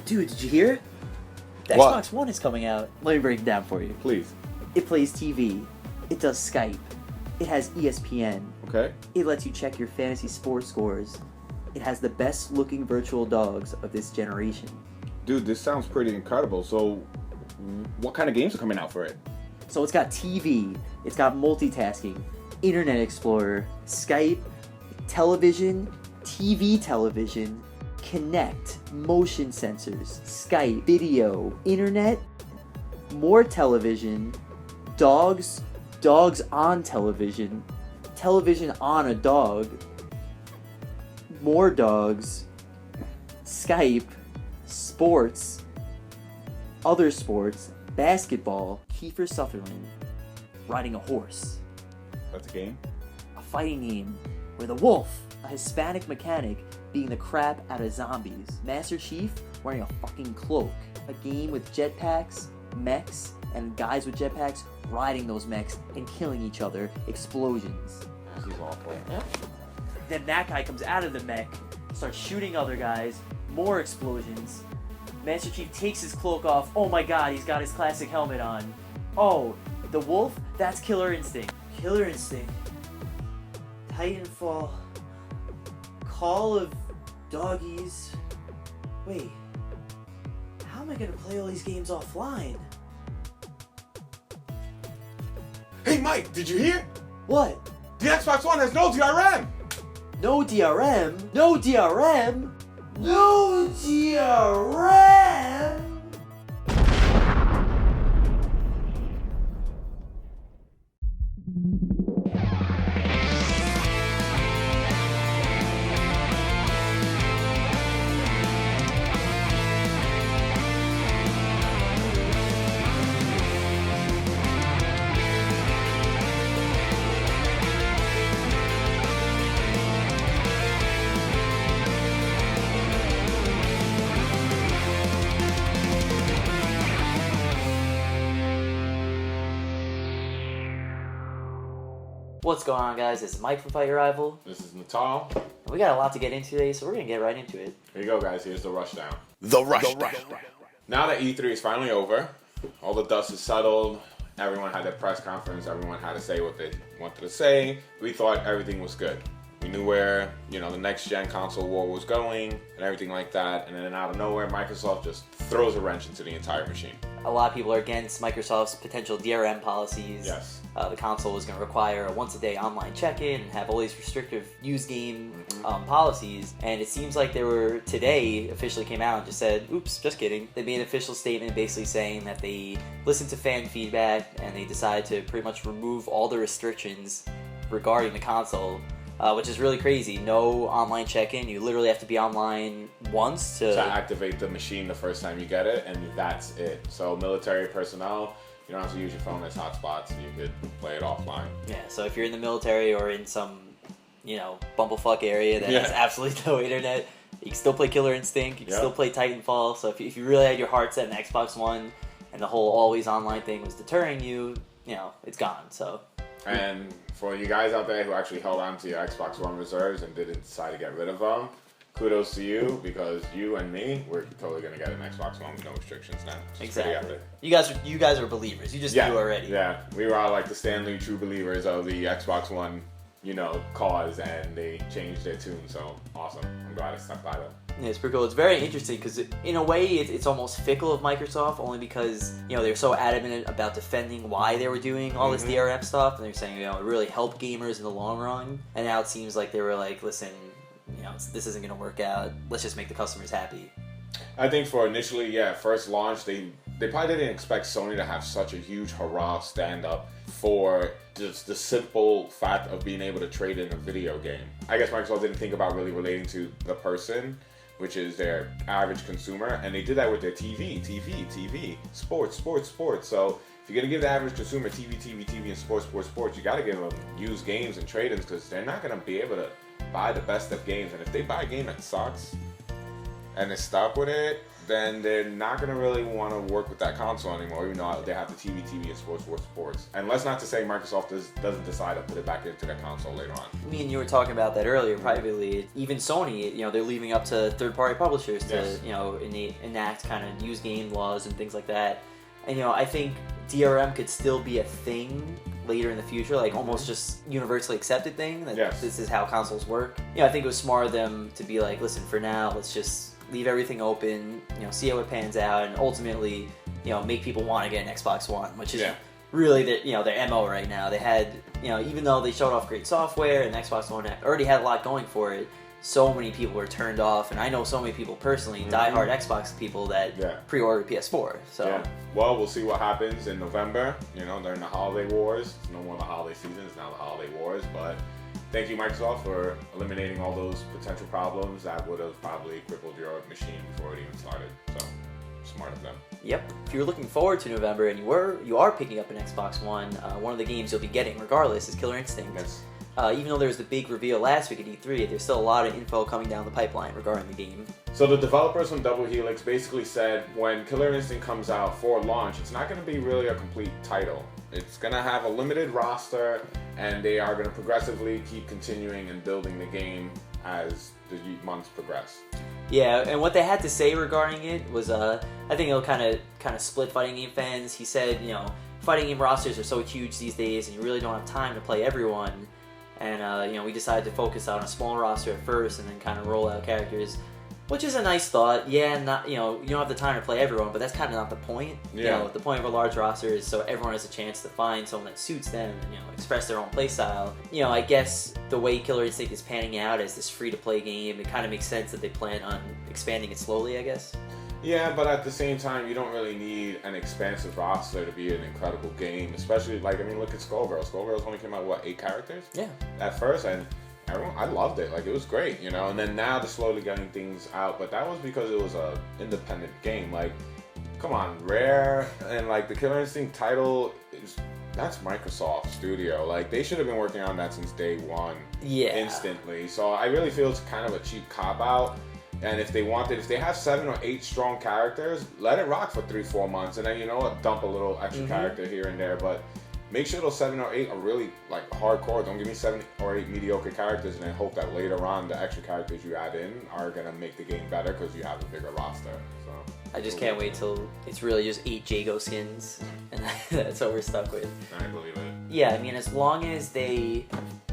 Dude, did you hear? The What? Xbox One is coming out. Let me break it down for you. Please. It plays TV. It does Skype. It has ESPN. Okay. It lets you check your fantasy sports scores. It has the best looking virtual dogs of this generation. Dude, this sounds pretty incredible. So, what kind of games are coming out for it? So it's got TV, it's got multitasking, Internet Explorer, Skype, television, TV television, Kinect, motion sensors, Skype, video, internet, more television, dogs on television, television on a dog, more dogs, Skype, sports, other sports, basketball, Kiefer Sutherland, riding a horse. That's a game? A fighting game where the wolf, a Hispanic mechanic, beating the crap out of zombies. Master Chief wearing a fucking cloak. A game with jetpacks, mechs, and guys with jetpacks riding those mechs and killing each other. Explosions. This is awful. Then that guy comes out of the mech, starts shooting other guys, more explosions. Master Chief takes his cloak off. Oh my god, he's got his classic helmet on. Oh, the wolf? That's Killer Instinct. Killer Instinct. Titanfall. Call of Doggies. Wait. How am I gonna play all these games offline? Hey Mike, did you hear? What? The Xbox One has no DRM! No DRM? No DRM? No DRM? What's going on, guys? This is Mike from Fight Your Rival. This is Natal. And we got a lot to get into today, so we're going to get right into it. Here you go, guys. Here's the rushdown. The Rushdown. Now that E3 is finally over, all the dust is settled, everyone had their press conference, everyone had to say what they wanted to say, we thought everything was good. We knew where, the next gen console war was going and everything like that, and then out of nowhere, Microsoft just throws a wrench into the entire machine. A lot of people are against Microsoft's potential DRM policies. Yes. The console was going to require a once-a-day online check-in and have all these restrictive use game policies. And it seems like they were, today, officially came out and just said, oops, just kidding. They made an official statement basically saying that they listened to fan feedback and they decided to pretty much remove all the restrictions regarding the console. Which is really crazy. No online check-in. You literally have to be online once to activate the machine the first time you get it, and that's it. So military personnel, you don't have to use your phone as hotspots. You could play it offline. Yeah, so if you're in the military or in some, bumblefuck area that has absolutely no internet, you can still play Killer Instinct, you can still play Titanfall. So if you really had your heart set on Xbox One and the whole always online thing was deterring you, it's gone. So. And for you guys out there who actually held on to your Xbox One reserves and didn't decide to get rid of them, kudos to you, because you and me, we're totally going to get an Xbox One with no restrictions now. Exactly. You guys are believers. You just knew already. Yeah, we were all like the Stanley true believers of the Xbox One, cause, and they changed their tune. So awesome. I'm glad I stuck by them. Yeah, it's pretty cool. It's very interesting because in a way it's almost fickle of Microsoft, only because they're so adamant about defending why they were doing all this DRM stuff, and they're saying it really helped gamers in the long run. And now it seems like they were like, listen, this isn't going to work out. Let's just make the customers happy. I think for initially, first launch, they probably didn't expect Sony to have such a huge hurrah stand up for just the simple fact of being able to trade in a video game. I guess Microsoft didn't think about really relating to the person, which is their average consumer, and they did that with their TV, sports. So if you're gonna give the average consumer TV, and sports, you gotta give them used games and trade-ins, because they're not gonna be able to buy the best of games. And if they buy a game that sucks, and they're stuck with it, then they're not going to really want to work with that console anymore, even though they have the TV, and sports. And let's not to say Microsoft doesn't decide to put it back into their console later on. Me and you were talking about that earlier privately. Even Sony, they're leaving up to third-party publishers to, enact kind of use game laws and things like that. And, I think DRM could still be a thing later in the future, like almost just universally accepted thing, that this is how consoles work. I think it was smart of them to be like, listen, for now, let's just leave everything open, see how it pans out, and ultimately, make people want to get an Xbox One, which is really their MO right now. They had, even though they showed off great software and Xbox One already had a lot going for it, so many people were turned off, and I know so many people personally, diehard Xbox people that pre-ordered PS4. So, well, we'll see what happens in November. During the holiday wars. It's no more the holiday season; it's now the holiday wars. But thank you, Microsoft, for eliminating all those potential problems that would have probably crippled your machine before it even started. So, smart of them. Yep. If you're looking forward to November and you are picking up an Xbox One, one of the games you'll be getting regardless is Killer Instinct. Yes. Even though there was the big reveal last week at E3, there's still a lot of info coming down the pipeline regarding the game. So the developers from Double Helix basically said when Killer Instinct comes out for launch, it's not going to be really a complete title. It's going to have a limited roster, and they are going to progressively keep continuing and building the game as the months progress. Yeah, and what they had to say regarding it was, I think it'll kind of split fighting game fans. He said, fighting game rosters are so huge these days, and you really don't have time to play everyone. And, we decided to focus on a small roster at first and then kind of roll out characters, which is a nice thought. Yeah, not you don't have the time to play everyone, but that's kind of not the point. Yeah. The point of a large roster is so everyone has a chance to find someone that suits them and, express their own playstyle. I guess the way Killer Instinct is panning out as this free-to-play game, it kind of makes sense that they plan on expanding it slowly, I guess. Yeah, but at the same time, you don't really need an expansive roster to be an incredible game. Especially, look at Skullgirls. Skullgirls only came out, 8 characters? Yeah. At first, and I loved it. It was great, And then now they're slowly getting things out. But that was because it was a independent game. Come on, Rare and, the Killer Instinct title, that's Microsoft Studio. They should have been working on that since day one. Yeah. Instantly. So I really feel it's kind of a cheap cop-out. And if they have 7 or 8 strong characters, let it rock for 3-4 months, and then dump a little extra character here and there. But make sure those 7 or 8 are really hardcore. Don't give me 7 or 8 mediocre characters, and then hope that later on the extra characters you add in are gonna make the game better because you have a bigger roster. So I just can't wait till it's really just 8 Jago skins, and that's what we're stuck with. I believe it. Yeah, I mean, as long as they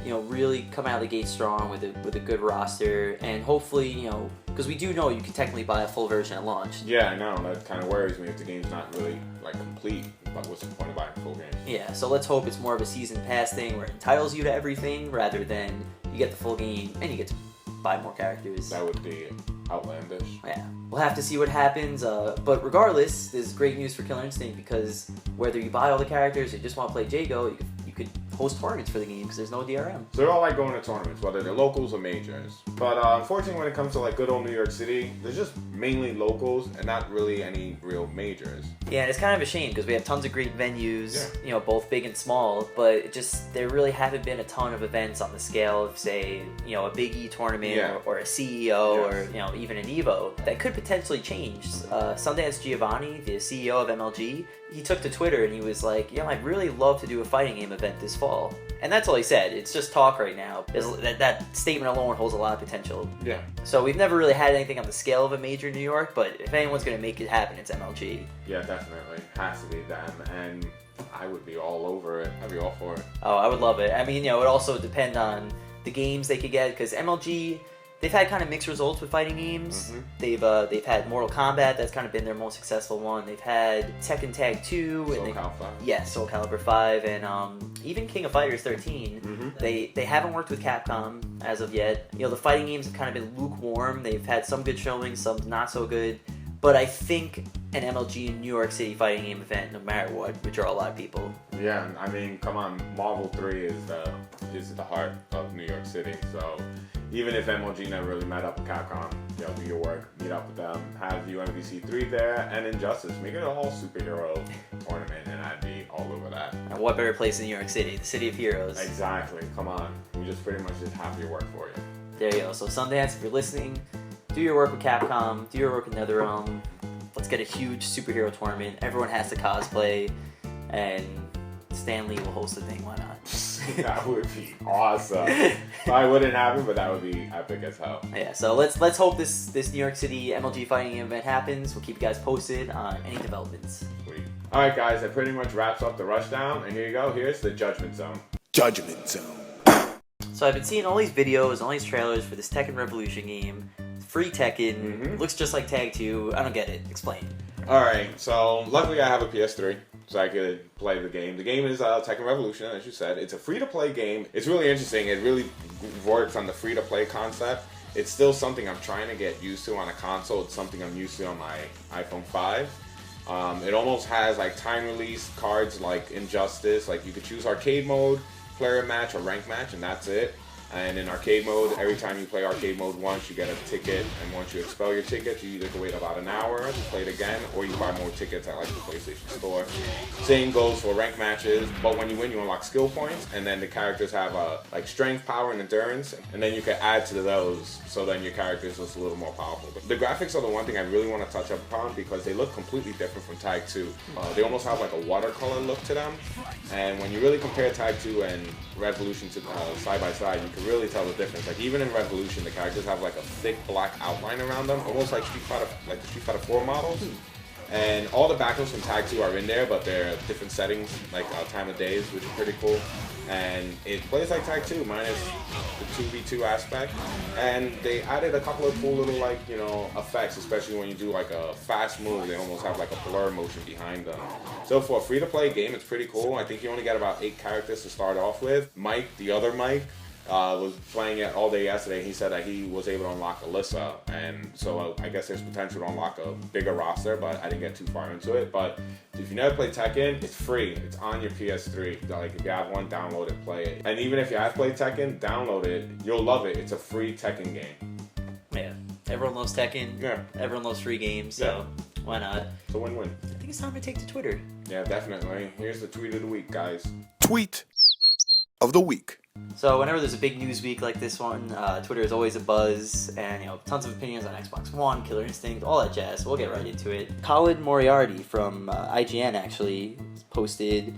really come out of the gate strong with a good roster, and hopefully, because we do know you can technically buy a full version at launch. Yeah, I know. That kind of worries me if the game's not really complete. But what's the point of buying a full game? Yeah, so let's hope it's more of a season pass thing where it entitles you to everything rather than you get the full game and you get to buy more characters. That would be outlandish. Yeah, we'll have to see what happens. But regardless, this is great news for Killer Instinct because whether you buy all the characters or you just want to play Jago, you could host tournaments for the game because there's no DRM. So they're all going to tournaments, whether they're locals or majors. But unfortunately, when it comes to good old New York City, there's just mainly locals and not really any real majors. Yeah, and it's kind of a shame because we have tons of great venues, both big and small, but there really haven't been a ton of events on the scale of, say, a Big E tournament or a CEO or even an EVO that could potentially change. Sundance Giovanni, the CEO of MLG, he took to Twitter and he was like, I'd really love to do a fighting game event this fall. And that's all he said. It's just talk right now. That statement alone holds a lot of potential. Yeah. So we've never really had anything on the scale of a major in New York, but if anyone's going to make it happen, it's MLG. Yeah, definitely. Has to be them. And I would be all over it. I'd be all for it. Oh, I would love it. I mean, it would also depend on the games they could get, because MLG, they've had kind of mixed results with fighting games. Mm-hmm. They've had Mortal Kombat, that's kind of been their most successful one. They've had Tekken Tag 2. Soul Calibur 5. Yeah, Soul Calibur 5, and even King of Fighters 13. Mm-hmm. They haven't worked with Capcom as of yet. The fighting games have kind of been lukewarm. They've had some good showings, some not so good. But I think an MLG New York City fighting game event, no matter what, would draw a lot of people. Yeah, I mean, come on, Marvel 3 is the heart of New York City. So even if MLG never really met up with Capcom, do your work, meet up with them, have UMVC 3 there, and Injustice. Make it a whole superhero tournament, and I'd be all over that. And what better place than New York City, the city of heroes? Exactly. Come on. We just pretty much just have your work for you. There you go. So Sundance, if you're listening, do your work with Capcom, do your work with NetherRealm. Let's get a huge superhero tournament. Everyone has to cosplay, and Stan Lee will host the thing. Why not? That would be awesome. Probably wouldn't happen, but that would be epic as hell. Yeah, so let's hope this New York City MLG fighting event happens. We'll keep you guys posted on any developments. Sweet. All right, guys, that pretty much wraps up the Rushdown, and here you go. Here's the Judgment Zone. Judgment Zone. So I've been seeing all these videos, all these trailers for this Tekken Revolution game. Free Tekken, looks just like Tag 2. I don't get it. Explain. Alright, so luckily I have a PS3, so I could play the game. The game is Tekken Revolution, as you said. It's a free-to-play game. It's really interesting. It really works on the free-to-play concept. It's still something I'm trying to get used to on a console. It's something I'm used to on my iPhone 5. It almost has like time release cards like Injustice. Like you could choose arcade mode, player match, or rank match, and that's it. And in arcade mode, every time you play arcade mode once, you get a ticket, and once you expel your ticket, you either have to wait about an hour to play it again, or you buy more tickets at like the PlayStation Store. Same goes for rank matches, but when you win, you unlock skill points, and then the characters have like strength, power, and endurance, and then you can add to those, so then your character is just a little more powerful. But the graphics are the one thing I really want to touch up upon because they look completely different from Tag 2. They almost have like a watercolor look to them, and when you really compare Tag 2 and Revolution to side by side, you can really tell the difference. Like even in Revolution, the characters have like a thick black outline around them, almost like the Street Fighter 4 models. And all the backgrounds from Tag 2 are in there, but they're different settings, like time of days, which is pretty cool. And it plays like Tag 2, minus the 2v2 aspect. And they added a couple of cool little effects, especially when you do like a fast move. They almost have like a blur motion behind them. So for a free-to-play game, it's pretty cool. I think you only get about 8 characters to start off with. Mike, the other Mike, was playing it all day yesterday. He said that he was able to unlock Alyssa, and so I guess there's potential to unlock a bigger roster, but I didn't get too far into it. But if you never played Tekken, it's free. It's on your PS3. Like if you have one, download it, play it. And even if you have played Tekken, download it. You'll love it. It's a free Tekken game. Yeah, everyone loves Tekken. Yeah. Everyone loves free games, so why not? It's a win-win. I think it's time to take to Twitter. Yeah, definitely. Here's the tweet of the week, guys. Tweet of the week. So whenever there's a big news week like this one, Twitter is always a buzz, and tons of opinions on Xbox One, Killer Instinct, all that jazz. We'll get right into it. Colin Moriarty from IGN actually posted,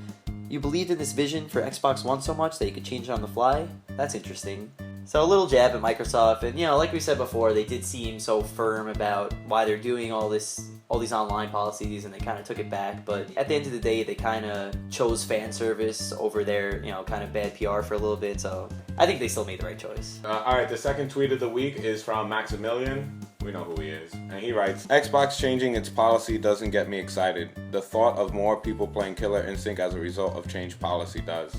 "You believed in this vision for Xbox One so much that you could change it on the fly? That's interesting." So a little jab at Microsoft, and like we said before, they did seem so firm about why they're doing all these online policies, and they kind of took it back. But at the end of the day, they kind of chose fan service over their kind of bad PR for a little bit. So I think they still made the right choice. All right, the second tweet of the week is from Maximilian. We know who he is. And he writes, "Xbox changing its policy doesn't get me excited. The thought of more people playing Killer Instinct as a result of changed policy does."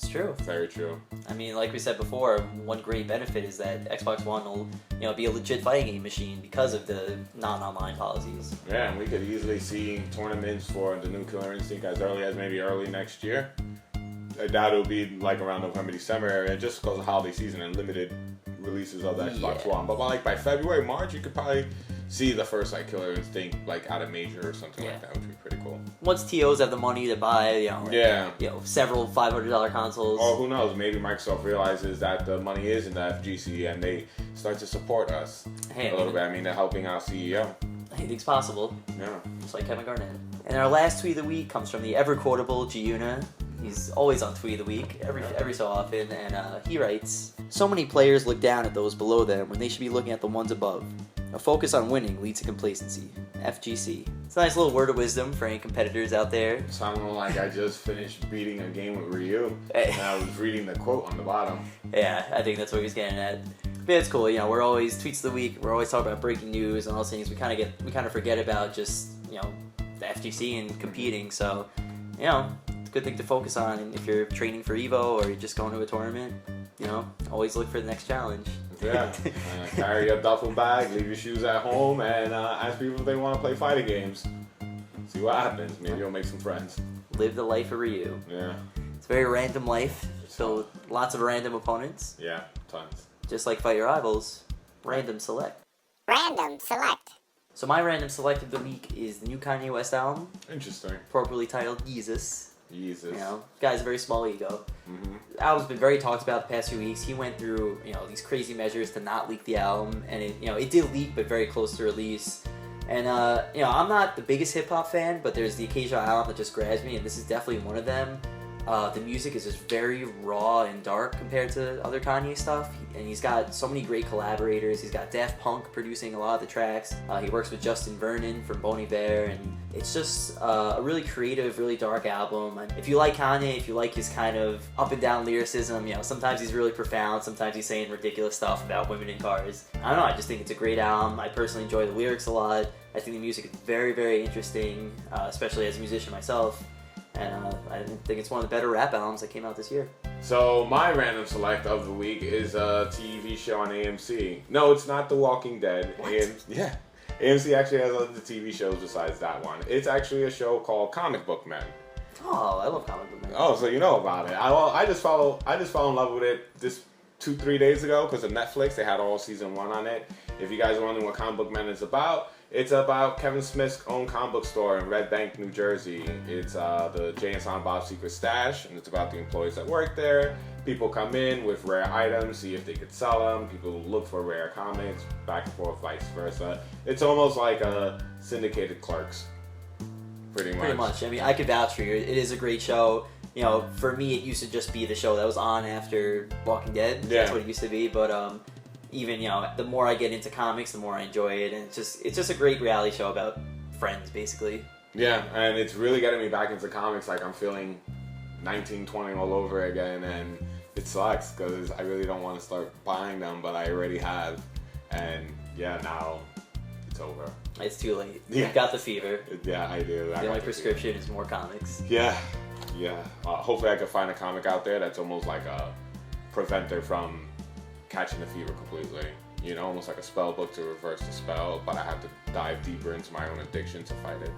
It's true. Very true. I mean, like we said before, one great benefit is that Xbox One will, be a legit fighting game machine because of the non-online policies. Yeah, and we could easily see tournaments for the new Killer Instinct as early next year. I doubt it'll be like around November, December area, just because of holiday season and limited releases of the Xbox One. But by February, March, you could probably see the first Killer Instinct out of Major or something like that, which would be pretty cool. Once TOs have the money to buy, several $500 consoles. Or who knows? Maybe Microsoft realizes that the money is in the FGC and they start to support us a little bit. I mean, they're helping our CEO. Anything's possible. Yeah. Just like Kevin Garnett. And our last tweet of the week comes from the ever-quotable Giuna. He's always on tweet of the week, every so often, and he writes, "So many players look down at those below them when they should be looking at the ones above. A focus on winning leads to complacency. FGC." It's a nice little word of wisdom for any competitors out there. Sounding like I just finished beating a game with Ryu, and I was reading the quote on the bottom. Yeah, I think that's what he's getting at. But it's cool, we're always, tweets of the week, we're always talking about breaking news and all those things. We kind of forget about just, the FGC and competing, so, it's a good thing to focus on. And if you're training for EVO or you're just going to a tournament, always look for the next challenge. Yeah, carry your duffel bag, leave your shoes at home, and ask people if they want to play fighting games. See what happens. Maybe you'll make some friends. Live the life of Ryu. Yeah. It's a very random life, so lots of random opponents. Yeah, tons. Just like Fight Your Rivals, random select. Random select. So my random select of the week is the new Kanye West album, Interesting. appropriately titled Yeezus. Jesus. You know, guy's a very small ego. Mm-hmm. The album's been very talked about the past few weeks. He went through, these crazy measures to not leak the album, and it did leak, but very close to release. And I'm not the biggest hip hop fan, but there's the occasional album that just grabs me, and this is definitely one of them. The music is just very raw and dark compared to other Kanye stuff, and he's got so many great collaborators. He's got Daft Punk producing a lot of the tracks. He works with Justin Vernon from Bon Iver, and it's just a really creative, really dark album. And if you like Kanye, if you like his kind of up and down lyricism, sometimes he's really profound, sometimes he's saying ridiculous stuff about women in cars. I don't know, I just think it's a great album. I personally enjoy the lyrics a lot. I think the music is very, very interesting, especially as a musician myself. And I think it's one of the better rap albums that came out this year. So my random select of the week is a TV show on AMC. No, it's not The Walking Dead. AMC actually has other TV shows besides that one. It's actually a show called Comic Book Men. Oh, I love Comic Book Men. Oh, so you know about it. I just fell in love with it this 2-3 days ago because of Netflix. They had all season 1 on it. If you guys are wondering what Comic Book Men is about, it's about Kevin Smith's own comic book store in Red Bank, New Jersey. It's the Jay and Silent Bob's Secret Stash, and it's about the employees that work there. People come in with rare items, see if they could sell them. People look for rare comics, back and forth, vice versa. It's almost like a syndicated Clerks, pretty much. Pretty much. I mean, I could vouch for you. It is a great show. For me, it used to just be the show that was on after Walking Dead. Yeah. That's what it used to be. But even the more I get into comics, the more I enjoy it, and it's just a great reality show about friends, basically. Yeah, and it's really getting me back into comics. Like I'm feeling 19, 20 all over again, and it sucks because I really don't want to start buying them, but I already have, and now it's over. It's too late. Yeah. You've got the fever. Yeah, I do. The only prescription is more comics. Yeah. Hopefully I can find a comic out there that's almost like a preventer from catching the fever completely. Almost like a spell book to reverse the spell, but I have to dive deeper into my own addiction to fight it.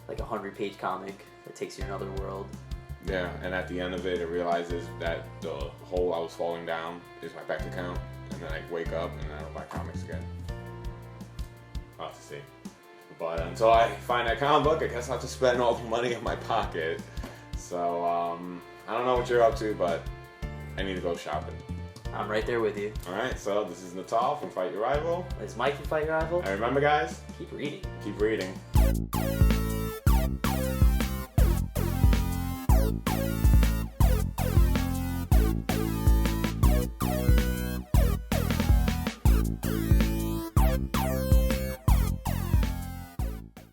Like a 100-page comic that takes you to another world. Yeah, and at the end of it, it realizes that the hole I was falling down is my bank account, and then I wake up and then I don't buy comics again. I'll have to see. But until I find that comic book, I guess I'll have to spend all the money in my pocket. So, I don't know what you're up to, but I need to go shopping. I'm right there with you. Alright, so this is Natal from Fight Your Rival. It's Mike from Fight Your Rival. And remember, guys, keep reading. keep reading.